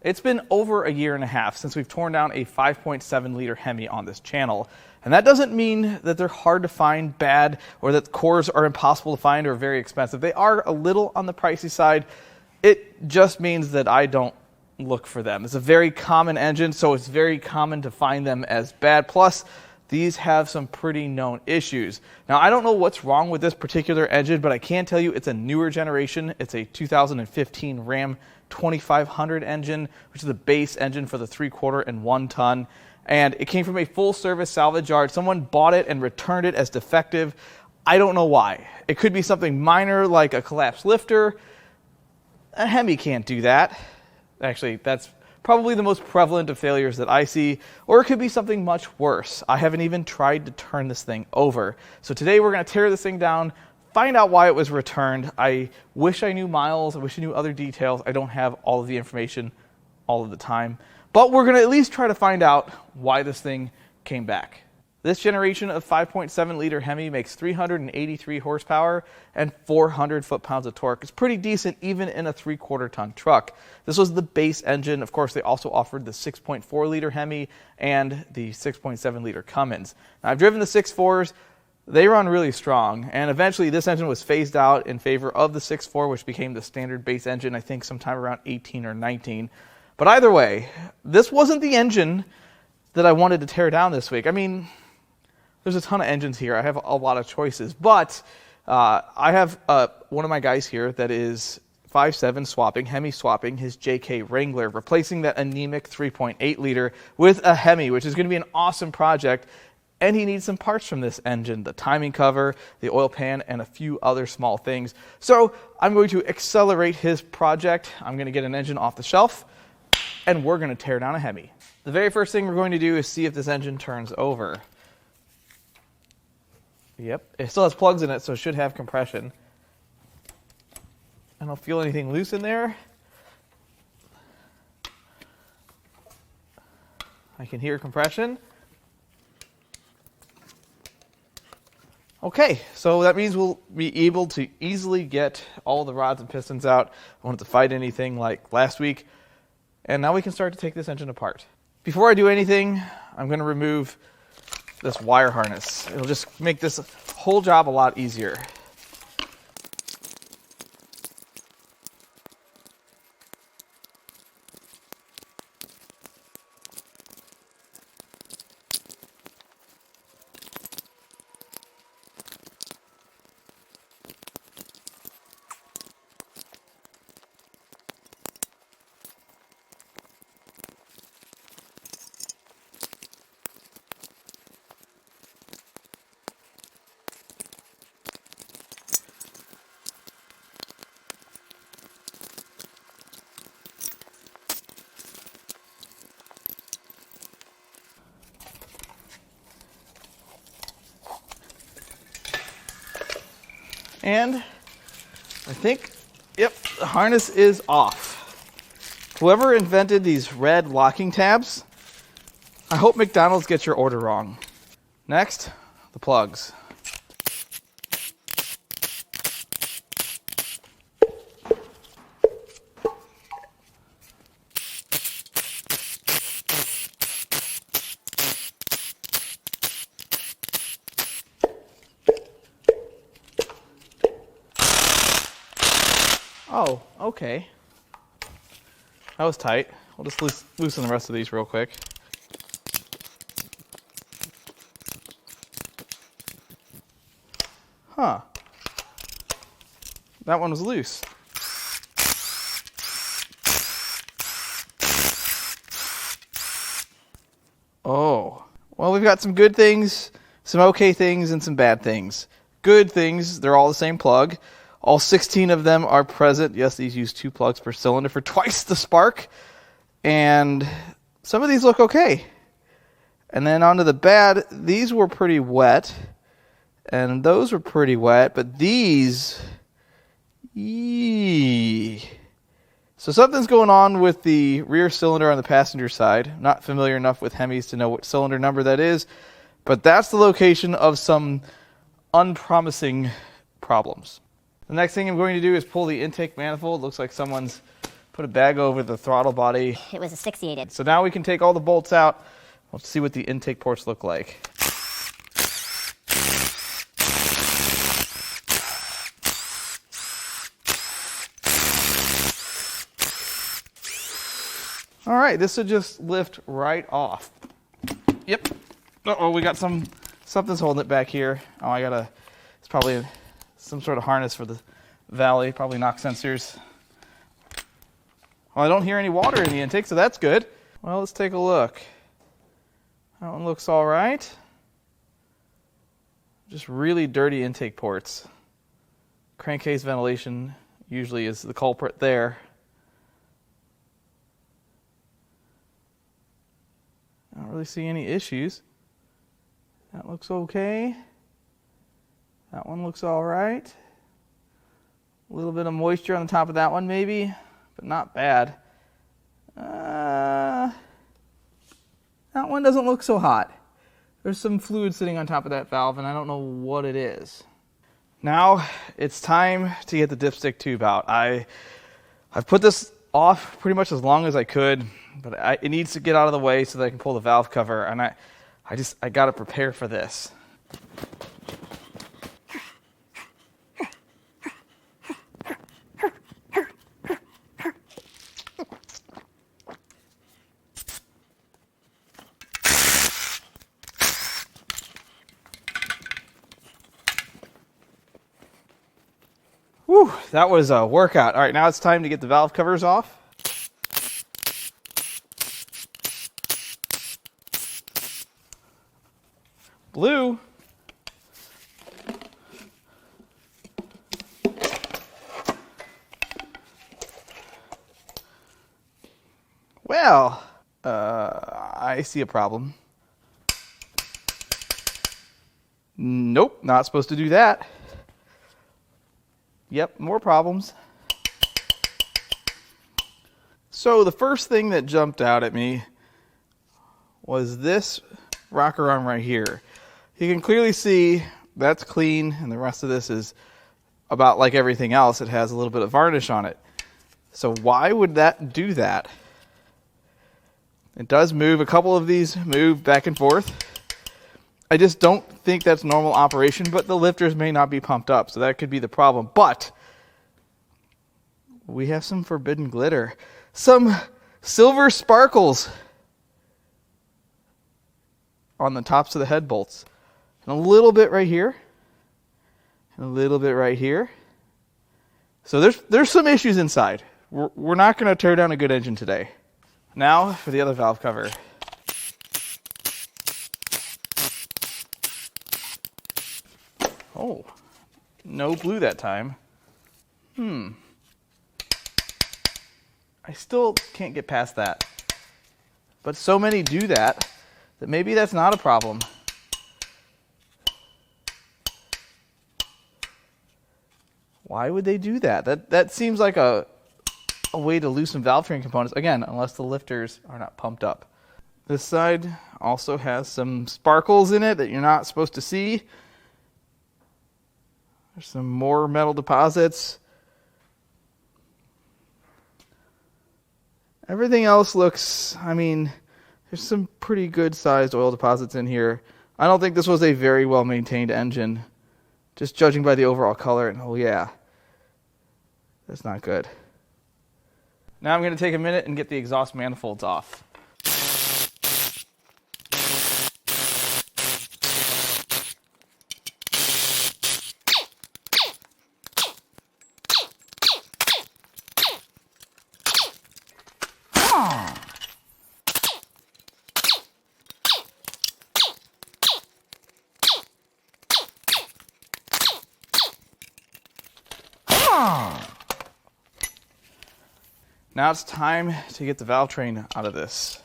It's been over a year and a half since we've torn down a 5.7 liter Hemi on this channel. And that doesn't mean that they're hard to find, bad, or that cores are impossible to find or very expensive. They are a little on the pricey side. It just means that I don't look for them. It's a very common engine, so it's very common to find them as bad. Plus, these have some pretty known issues. Now, I don't know what's wrong with this particular engine, but I can tell you it's a newer generation. It's a 2015 Ram 2500 engine, which is the base engine for the 3/4 and 1 ton. And it came from a full service salvage yard. Someone bought it and returned it as defective. I don't know why. It could be something minor like a collapsed lifter. A Hemi can't do that. Actually, that's probably the most prevalent of failures that I see, or it could be something much worse. I haven't even tried to turn this thing over. So today we're going to tear this thing down, find out why it was returned. I wish I knew miles, I wish I knew other details. I don't have all of the information all of the time, but we're going to at least try to find out why this thing came back. This generation of 5.7 liter Hemi makes 383 horsepower and 400 foot-pounds of torque. It's pretty decent even in a 3/4 ton truck. This was the base engine. Of course, they also offered the 6.4 liter Hemi and the 6.7 liter Cummins. Now, I've driven the 6.4s. They run really strong, and eventually this engine was phased out in favor of the 6.4, which became the standard base engine, I think sometime around 18 or 19. But either way, this wasn't the engine that I wanted to tear down this week. I mean, there's a ton of engines here. I have a lot of choices, but I have one of my guys here that is 5.7 swapping, Hemi swapping his JK Wrangler, replacing that anemic 3.8 liter with a Hemi, which is going to be an awesome project. And he needs some parts from this engine, the timing cover, the oil pan, and a few other small things. So I'm going to accelerate his project. I'm going to get an engine off the shelf, and we're going to tear down a Hemi. The very first thing we're going to do is see if this engine turns over. Yep, it still has plugs in it, so it should have compression. I don't feel anything loose in there. I can hear compression. Okay, so that means we'll be able to easily get all the rods and pistons out. I won't have to fight anything like last week. And now we can start to take this engine apart. Before I do anything, I'm going to remove this wire harness. It'll just make this whole job a lot easier. And I think, yep, the harness is off. Whoever invented these red locking tabs, I hope McDonald's gets your order wrong. Next, the plugs. Oh, okay. That was tight. We'll just loosen the rest of these real quick. Huh. That one was loose. Oh. Well, we've got some good things, some okay things, and some bad things. Good things, they're all the same plug. All 16 of them are present. Yes, these use 2 plugs per cylinder for twice the spark. And some of these look okay. And then onto the bad, these were pretty wet. And those were pretty wet. But these, yee. So something's going on with the rear cylinder on the passenger side. I'm not familiar enough with Hemis to know what cylinder number that is. But that's the location of some unpromising problems. The next thing I'm going to do is pull the intake manifold. Looks like someone's Put a bag over the throttle body. It was asphyxiated. So now we can take all the bolts out. Let's see what the intake ports look like. All right, this should just lift right off. Yep. Uh-oh, we got something's holding it back here. Oh, it's probably some sort of harness for the valley, probably knock sensors. Well, I don't hear any water in the intake, so that's good. Well, let's take a look. That one looks all right. Just really dirty intake ports. Crankcase ventilation usually is the culprit there. I don't really see any issues. That looks okay. That one looks all right. A little bit of moisture on the top of that one maybe, but not bad. That one doesn't look so hot. There's some fluid sitting on top of that valve, and I don't know what it is. Now it's time to get the dipstick tube out. I've put this off pretty much as long as I could, but it needs to get out of the way so that I can pull the valve cover, and I got to prepare for this. Whew, that was a workout. All right, now it's time to get the valve covers off. Blue. Well, I see a problem. Nope, not supposed to do that. Yep, more problems. So the first thing that jumped out at me was this rocker arm right here. You can clearly see that's clean, and the rest of this is about like everything else. It has a little bit of varnish on it. So why would that do that? It does move. A couple of these move back and forth. I just don't think that's normal operation, but the lifters may not be pumped up, so that could be the problem. But we have some forbidden glitter. Some silver sparkles on the tops of the head bolts. And a little bit right here. And a little bit right here. So there's some issues inside. We're not going to tear down a good engine today. Now for the other valve cover. Oh, no blue that time. I still can't get past that. But so many do that maybe that's not a problem. Why would they do that? That seems like a way to loosen valve train components, again, unless the lifters are not pumped up. This side also has some sparkles in it that you're not supposed to see. There's some more metal deposits. Everything else looks, there's some pretty good sized oil deposits in here. I don't think this was a very well maintained engine, just judging by the overall color. And oh yeah, that's not good. Now I'm going to take a minute and get the exhaust manifolds off. Now it's time to get the valve train out of this.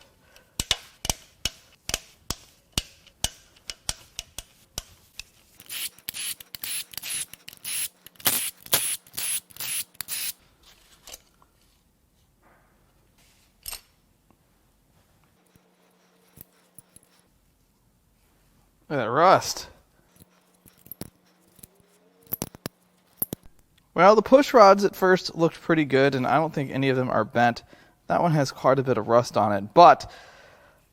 Look at that rust. Well, the push rods at first looked pretty good, and I don't think any of them are bent. That one has quite a bit of rust on it. But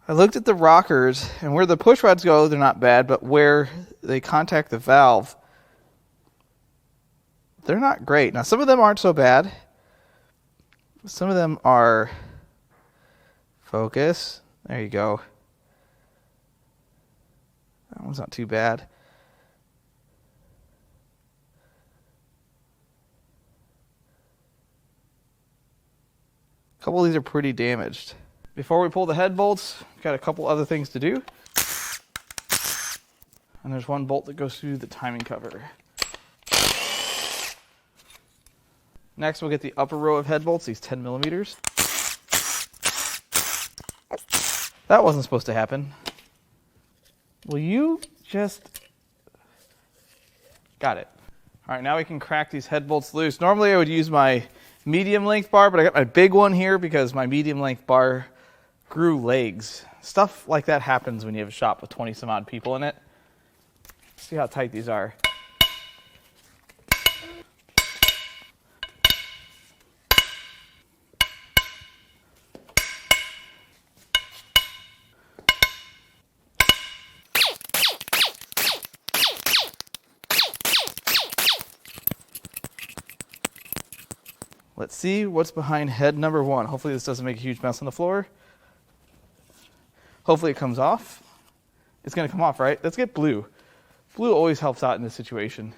I looked at the rockers, and where the push rods go, they're not bad, but where they contact the valve, they're not great. Now, some of them aren't so bad. Some of them are... Focus. There you go. That one's not too bad. A couple of these are pretty damaged. Before we pull the head bolts, got a couple other things to do. And there's one bolt that goes through the timing cover. Next, we'll get the upper row of head bolts, these 10 millimeters. That wasn't supposed to happen. Will you just... Got it. All right, now we can crack these head bolts loose. Normally I would use my medium length bar, but I got my big one here because my medium length bar grew legs. Stuff like that happens when you have a shop with 20 some odd people in it. See how tight these are. Let's see what's behind head number 1. Hopefully this doesn't make a huge mess on the floor. Hopefully it comes off. It's going to come off, right? Let's get blue. Blue always helps out in this situation.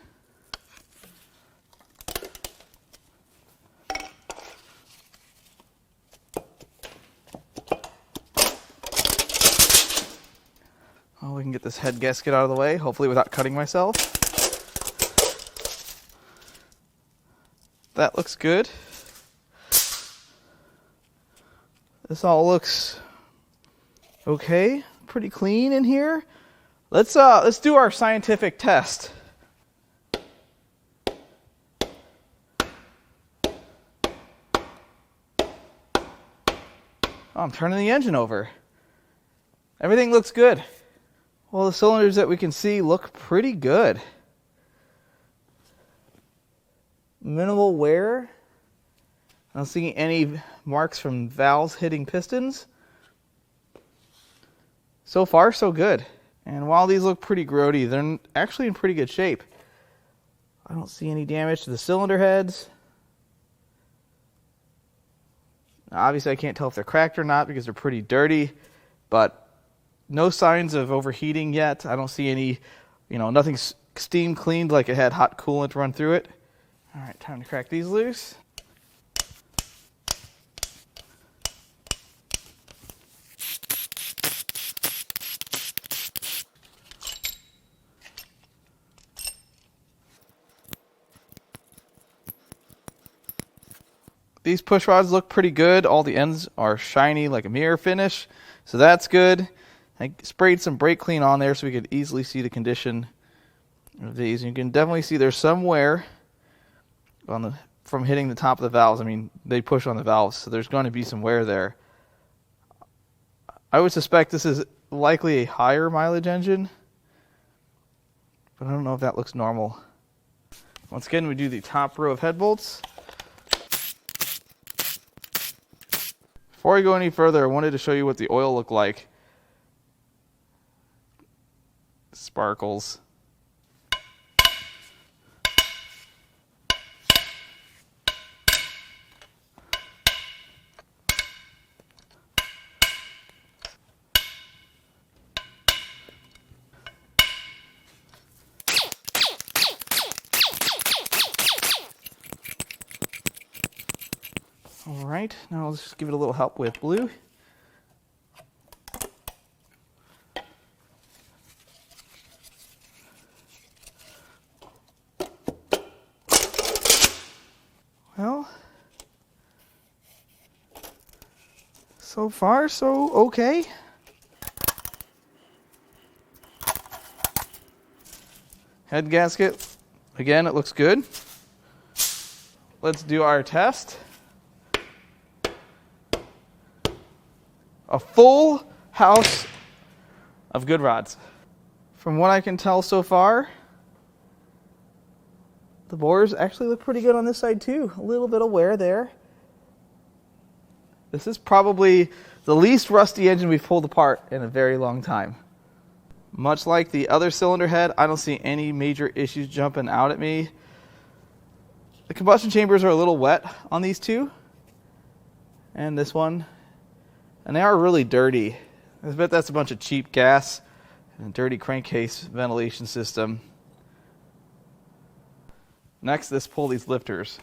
Oh, we can get this head gasket out of the way, hopefully without cutting myself. That looks good. This all looks okay, pretty clean in here. Let's do our scientific test. Oh, I'm turning the engine over. Everything looks good. Well, the cylinders that we can see look pretty good. Minimal wear. I don't see any marks from valves hitting pistons. So far, so good. And while these look pretty grody, they're actually in pretty good shape. I don't see any damage to the cylinder heads. Now, obviously, I can't tell if they're cracked or not because they're pretty dirty, but no signs of overheating yet. I don't see any, nothing steam cleaned like it had hot coolant run through it. All right, time to crack these loose. These push rods look pretty good. All the ends are shiny like a mirror finish, so that's good. I sprayed some brake clean on there so we could easily see the condition of these. You can definitely see there's some wear from hitting the top of the valves. I mean, they push on the valves, so there's going to be some wear there. I would suspect this is likely a higher mileage engine, but I don't know if that looks normal. Once again, we do the top row of head bolts. Before I go any further, I wanted to show you what the oil looked like. Sparkles. All right, now let's just give it a little help with blue. Well, so far, so okay. Head gasket, again, it looks good. Let's do our test. A full house of good rods. From what I can tell so far, The bores actually look pretty good on this side too. A little bit of wear there. This is probably the least rusty engine we've pulled apart in a very long time. Much like the other cylinder head, I don't see any major issues jumping out at me. The combustion chambers are a little wet on these two. And this one. And they are really dirty. I bet that's a bunch of cheap gas and a dirty crankcase ventilation system. Next, let's pull these lifters.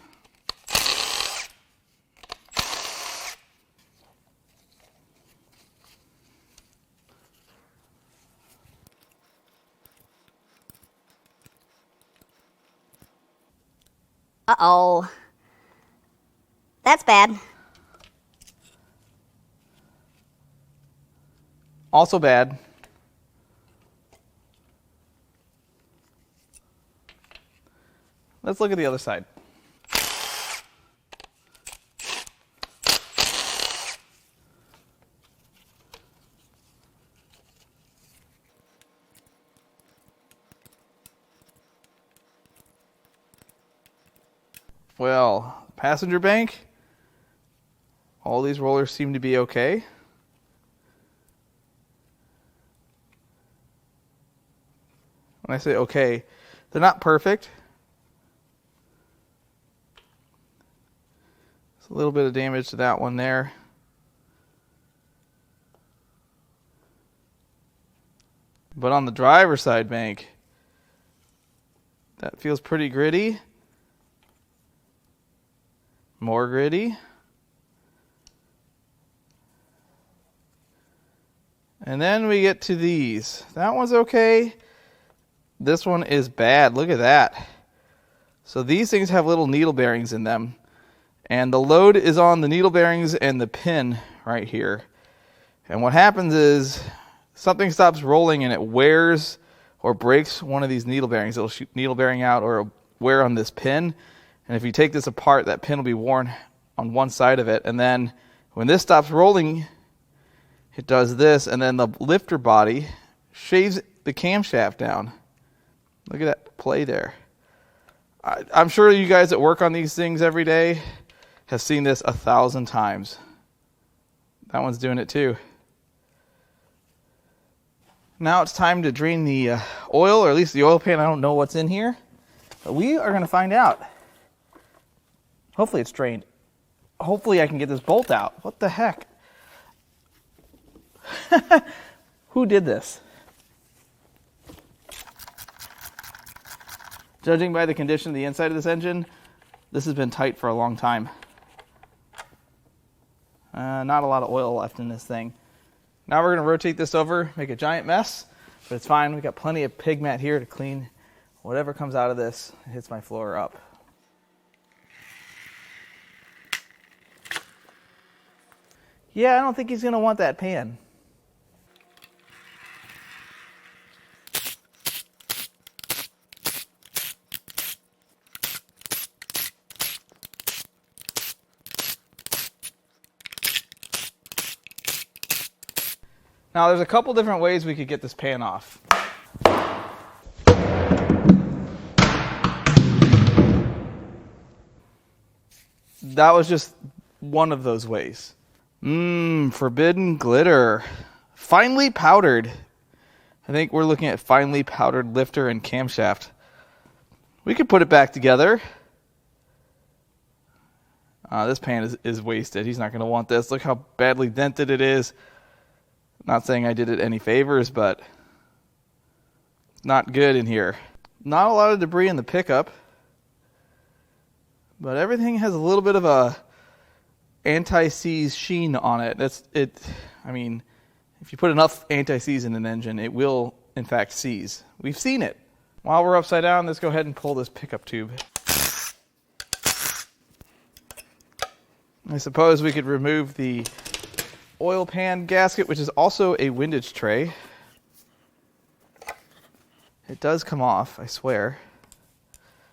Uh-oh. That's bad. Also bad. Let's look at the other side. Well, passenger bank, all these rollers seem to be okay. When I say okay, they're not perfect. There's a little bit of damage to that one there. But on the driver's side bank, that feels pretty gritty. More gritty. And then we get to these. That one's okay. This one is bad. Look at that. So these things have little needle bearings in them. And the load is on the needle bearings and the pin right here. And what happens is something stops rolling and it wears or breaks one of these needle bearings. It'll shoot needle bearing out or it'll wear on this pin. And if you take this apart, that pin will be worn on one side of it. And then when this stops rolling, it does this. And then the lifter body shaves the camshaft down. Look at that play there. I'm sure you guys that work on these things every day have seen this 1,000 times. That one's doing it too. Now it's time to drain the oil, or at least the oil pan. I don't know what's in here, but we are going to find out. Hopefully it's drained. Hopefully I can get this bolt out. What the heck? Who did this? Judging by the condition of the inside of this engine, this has been tight for a long time. Not a lot of oil left in this thing. Now we're going to rotate this over, make a giant mess, but it's fine. We've got plenty of pig mat here to clean whatever comes out of this and hits my floor up. Yeah, I don't think he's going to want that pan. Now there's a couple different ways we could get this pan off. That was just one of those ways. Forbidden glitter. Finely powdered. I think we're looking at finely powdered lifter and camshaft. We could put it back together. This pan is wasted. He's not going to want this. Look how badly dented it is. Not saying I did it any favors, but not good in here. Not a lot of debris in the pickup, but everything has a little bit of a anti-seize sheen on it. I mean, if you put enough anti-seize in an engine, it will, in fact, seize. We've seen it. While we're upside down, let's go ahead and pull this pickup tube. I suppose we could remove the oil pan gasket, which is also a windage tray. It does come off, I swear.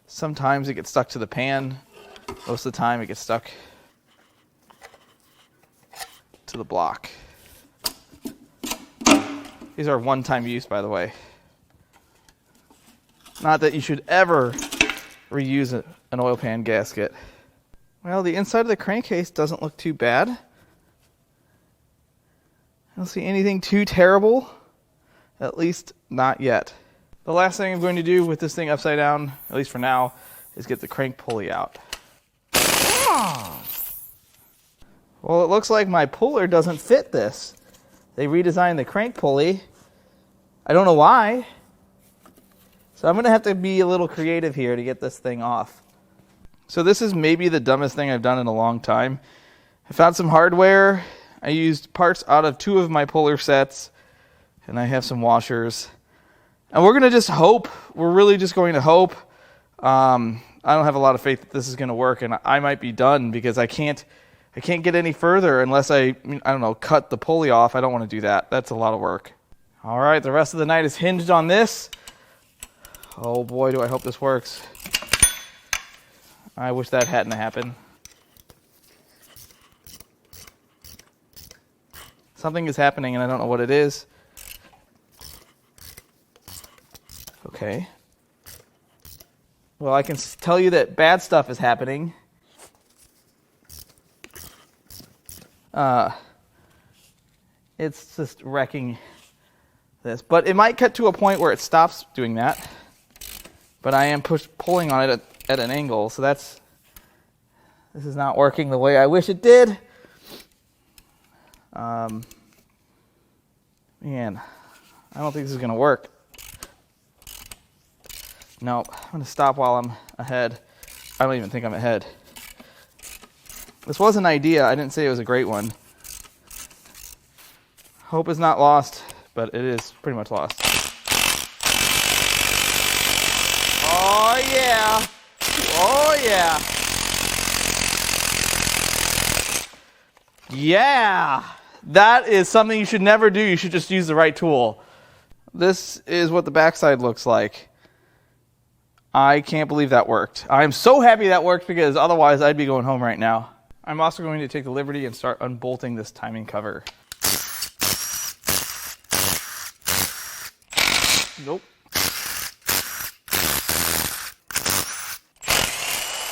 Sometimes it gets stuck to the pan. Most of the time it gets stuck to the block. These are one-time use, by the way. Not that you should ever reuse an oil pan gasket. Well, the inside of the crankcase doesn't look too bad. I don't see anything too terrible, at least not yet. The last thing I'm going to do with this thing upside down, at least for now, is get the crank pulley out. Well, it looks like my puller doesn't fit this. They redesigned the crank pulley. I don't know why. So I'm going to have to be a little creative here to get this thing off. So this is maybe the dumbest thing I've done in a long time. I found some hardware. I used parts out of 2 of my puller sets. And I have some washers. And we're going to just hope. We're really just going to hope. I don't have a lot of faith that this is going to work. And I might be done because I can't get any further unless I don't know, cut the pulley off. I don't want to do that. That's a lot of work. All right, the rest of the night is hinged on this. Oh boy, do I hope this works. I wish that hadn't happened. Something is happening and I don't know what it is. Okay. Well, I can tell you that bad stuff is happening. It's just wrecking this. But it might cut to a point where it stops doing that. But I am pulling on it at an angle, so this is not working the way I wish it did. Man, I don't think this is going to work. Nope, I'm going to stop while I'm ahead. I don't even think I'm ahead. This was an idea. I didn't say it was a great one. Hope is not lost, but it is pretty much lost. Oh, yeah. Oh, yeah. Yeah. That is something you should never do. You should just use the right tool. This is what the backside looks like. I can't believe that worked. I'm so happy that worked because otherwise I'd be going home right now. I'm also going to take the liberty and start unbolting this timing cover. Nope.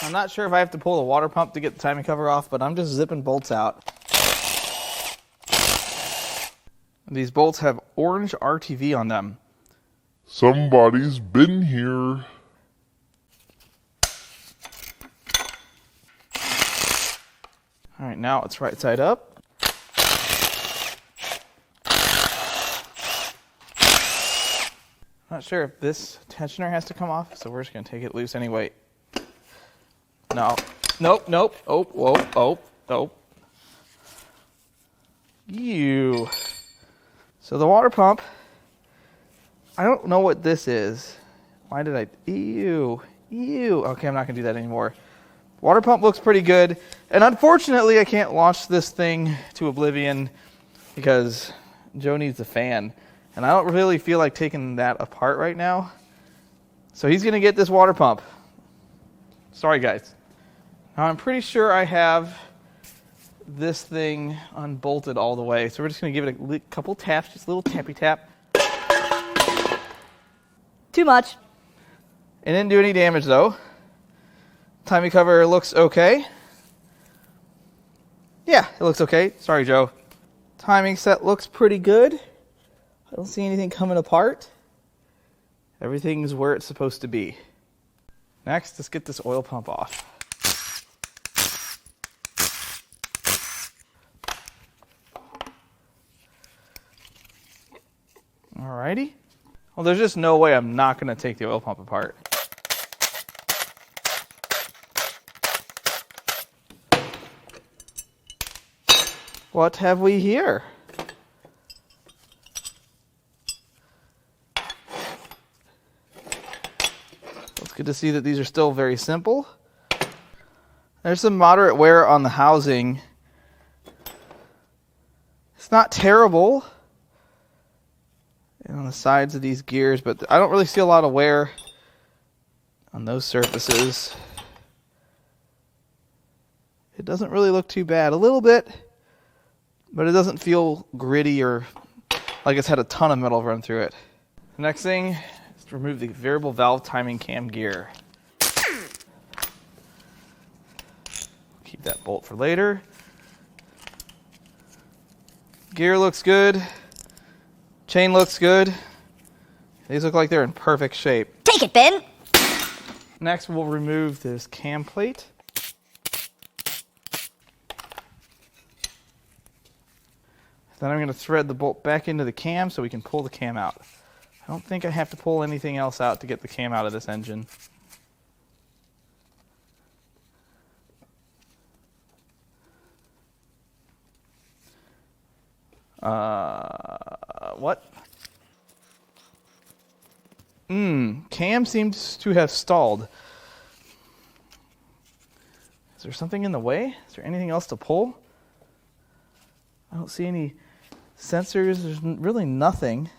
I'm not sure if I have to pull the water pump to get the timing cover off, but I'm just zipping bolts out. These bolts have orange RTV on them. Somebody's been here. All right, now it's right side up. Not sure if this tensioner has to come off, so we're just going to take it loose anyway. No. Nope, nope. Oh, whoa, oh, nope. Ew. So the water pump, I don't know what this is. Why did I? Ew. Ew. Okay, I'm not going to do that anymore. Water pump looks pretty good. And unfortunately, I can't launch this thing to oblivion because Joe needs a fan. And I don't really feel like taking that apart right now. So he's going to get this water pump. Sorry, guys. Now, I'm pretty sure I have this thing unbolted all the way. So we're just going to give it a couple taps, just a little tappy tap. Too much. It didn't do any damage, though. Timing cover looks okay. Yeah, it looks okay. Sorry, Joe. Timing set looks pretty good. I don't see anything coming apart. Everything's where it's supposed to be. Next, let's get this oil pump off. Alrighty. Well, there's just no way I'm not going to take the oil pump apart. What have we here? It's good to see that these are still very simple. There's some moderate wear on the housing. It's not terrible. And on the sides of these gears, but I don't really see a lot of wear on those surfaces. It doesn't really look too bad. A little bit, but it doesn't feel gritty or like it's had a ton of metal run through it. The next thing is to remove the variable valve timing cam gear. Keep that bolt for later. Gear looks good. Chain looks good. These look like they're in perfect shape. Take it, Ben! Next, we'll remove this cam plate. Then I'm going to thread the bolt back into the cam so we can pull the cam out. I don't think I have to pull anything else out to get the cam out of this engine. What? Cam seems to have stalled. Is there something in the way? Is there anything else to pull? I don't see any sensors. There's really nothing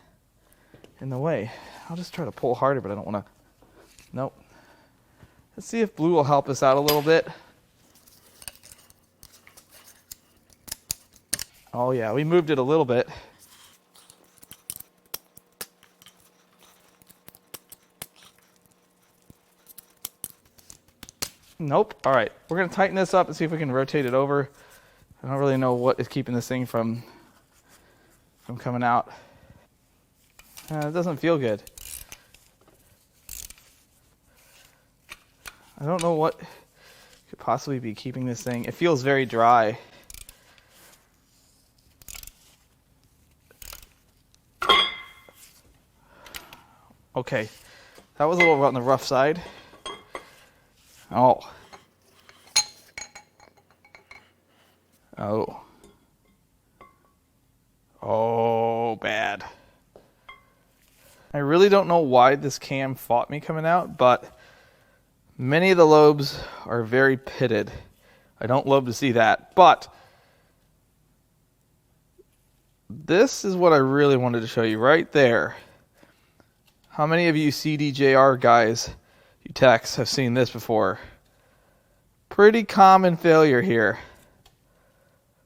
in the way. I'll just try to pull harder, but I don't want to. Nope. Let's see if blue will help us out a little bit. Oh yeah, we moved it a little bit. Nope. All right, we're going to tighten this up and see if we can rotate it over. I don't really know what is keeping this thing from coming out. It doesn't feel good. I don't know what could possibly be keeping this thing. It feels very dry. Okay, that was a little on the rough side. Oh. Oh. Oh, bad. I really don't know why this cam fought me coming out, but many of the lobes are very pitted. I don't love to see that, but this is what I really wanted to show you right there. How many of you CDJR guys, you techs, have seen this before? Pretty common failure here.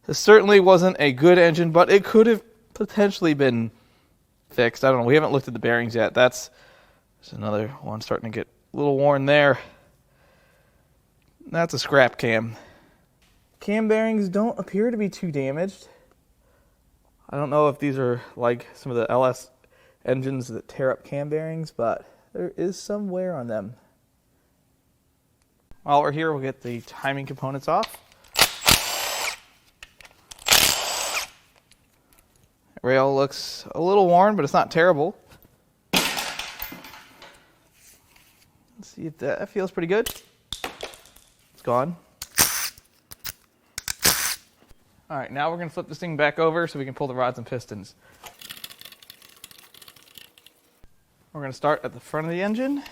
This certainly wasn't a good engine, but it could have potentially been fixed. I don't know. We haven't looked at the bearings yet. There's another one starting to get a little worn there. That's a scrap cam. Cam bearings don't appear to be too damaged. I don't know if these are like some of the LS engines that tear up cam bearings, but there is some wear on them. While we're here, we'll get the timing components off. Rail looks a little worn, but it's not terrible. Let's see if that feels pretty good. It's gone. All right, now we're going to flip this thing back over so we can pull the rods and pistons. We're going to start at the front of the engine.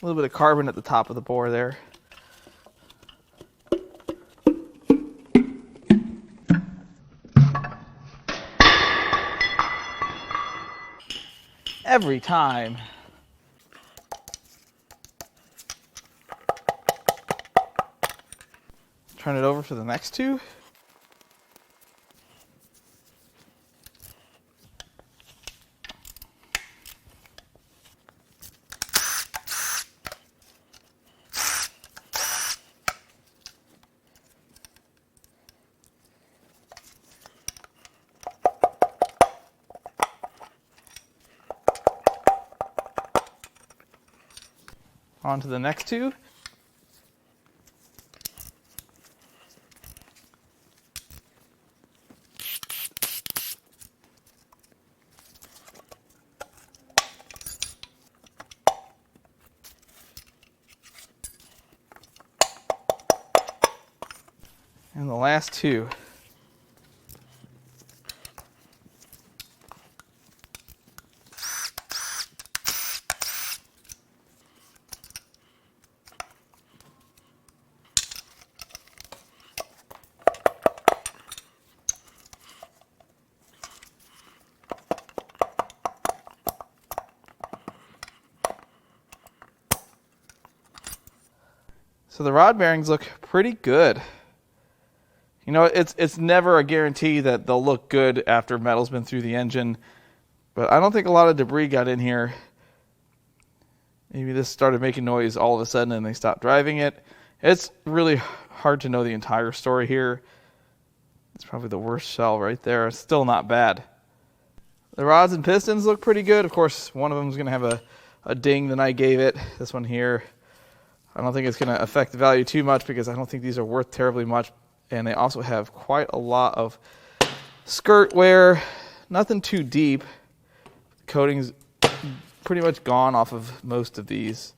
A little bit of carbon at the top of the bore there. Every time. Turn it over for the next two. On to the next two. And the last two. So the rod bearings look pretty good. You know, it's never a guarantee that they'll look good after metal's been through the engine, but I don't think a lot of debris got in here. Maybe this started making noise all of a sudden and they stopped driving it. It's really hard to know the entire story here. It's probably the worst shell right there. It's still not bad. The rods and pistons look pretty good. Of course, one of them is going to have a ding that I gave it. This one here, I don't think it's going to affect the value too much because I don't think these are worth terribly much. And they also have quite a lot of skirt wear. Nothing too deep. The coating's pretty much gone off of most of these.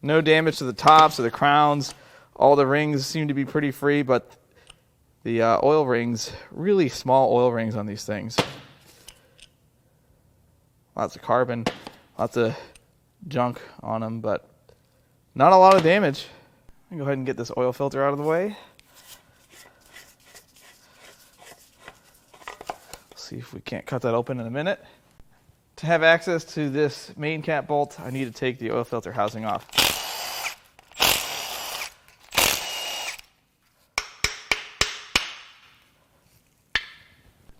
No damage to the tops or the crowns. All the rings seem to be pretty free, but the oil rings, really small oil rings on these things. Lots of carbon, lots of junk on them, but not a lot of damage. I'm gonna go ahead and get this oil filter out of the way. See if we can't cut that open in a minute. To have access to this main cap bolt, I need to take the oil filter housing off.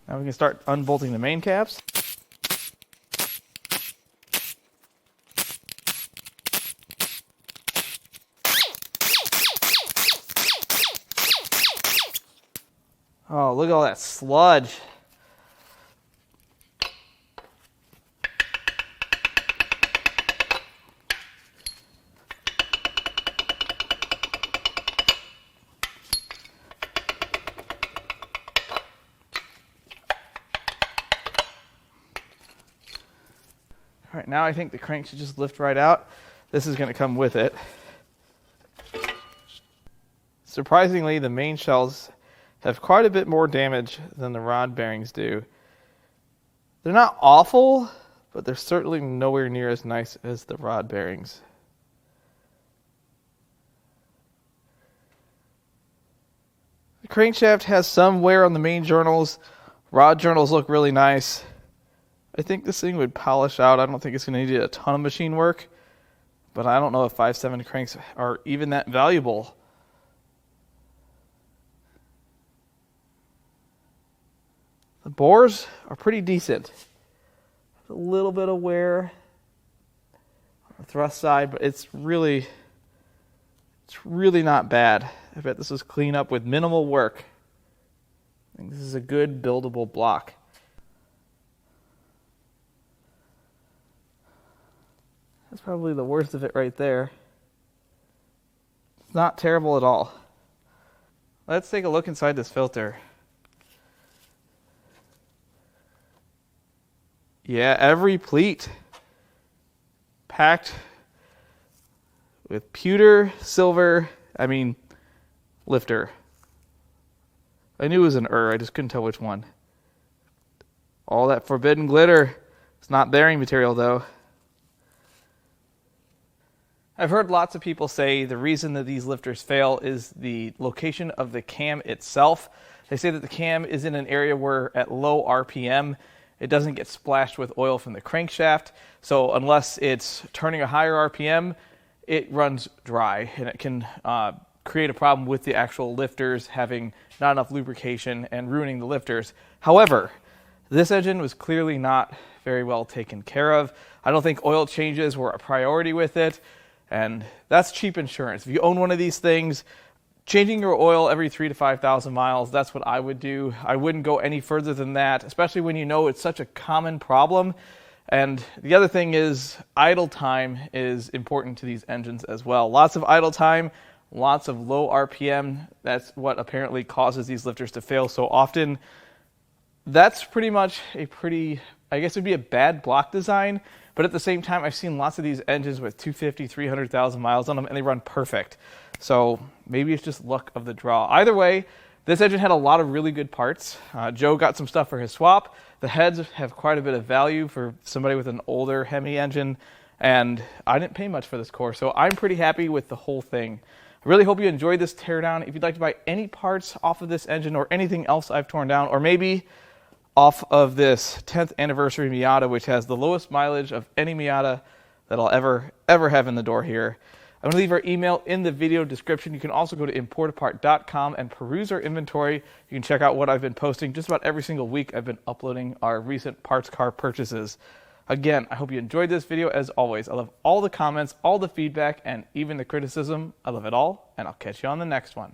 Now we can start unbolting the main caps. Oh, look at all that sludge. All right, now I think the crank should just lift right out. This is going to come with it. Surprisingly, the main shells have quite a bit more damage than the rod bearings do. They're not awful, but they're certainly nowhere near as nice as the rod bearings. The crankshaft has some wear on the main journals. Rod journals look really nice. I think this thing would polish out. I don't think it's going to need a ton of machine work, but I don't know if 5.7 cranks are even that valuable. The bores are pretty decent. A little bit of wear on the thrust side, but it's really not bad. I bet this was cleaned up with minimal work. I think this is a good buildable block. That's probably the worst of it right there. It's not terrible at all. Let's take a look inside this filter. Yeah, every pleat packed with pewter, silver, lifter. I knew it was an I just couldn't tell which one. All that forbidden glitter. It's not bearing material though. I've heard lots of people say the reason that these lifters fail is the location of the cam itself. They say that the cam is in an area where at low RPM, it doesn't get splashed with oil from the crankshaft. So unless it's turning a higher RPM, it runs dry and it can create a problem with the actual lifters having not enough lubrication and ruining the lifters. However, this engine was clearly not very well taken care of. I don't think oil changes were a priority with it. And that's cheap insurance. If you own one of these things, changing your oil every 3,000 to 5,000 miles, that's what I would do. I wouldn't go any further than that, especially when you know it's such a common problem. And the other thing is idle time is important to these engines as well. Lots of idle time, lots of low RPM. That's what apparently causes these lifters to fail so often. That's pretty much I guess it would be a bad block design. But at the same time, I've seen lots of these engines with 250, 300,000 miles on them, and they run perfect. So maybe it's just luck of the draw. Either way, this engine had a lot of really good parts. Joe got some stuff for his swap. The heads have quite a bit of value for somebody with an older Hemi engine, and I didn't pay much for this core, so I'm pretty happy with the whole thing. I really hope you enjoyed this teardown. If you'd like to buy any parts off of this engine or anything else I've torn down, or maybe off of this 10th anniversary Miata, which has the lowest mileage of any Miata that I'll ever have in the door here, I'm going to leave our email in the video description. You can also go to importapart.com and peruse our inventory. You can check out what I've been posting just about every single week. I've been uploading our recent parts car purchases. Again, I hope you enjoyed this video. As always, I love all the comments, all the feedback, and even the criticism. I love it all, and I'll catch you on the next one.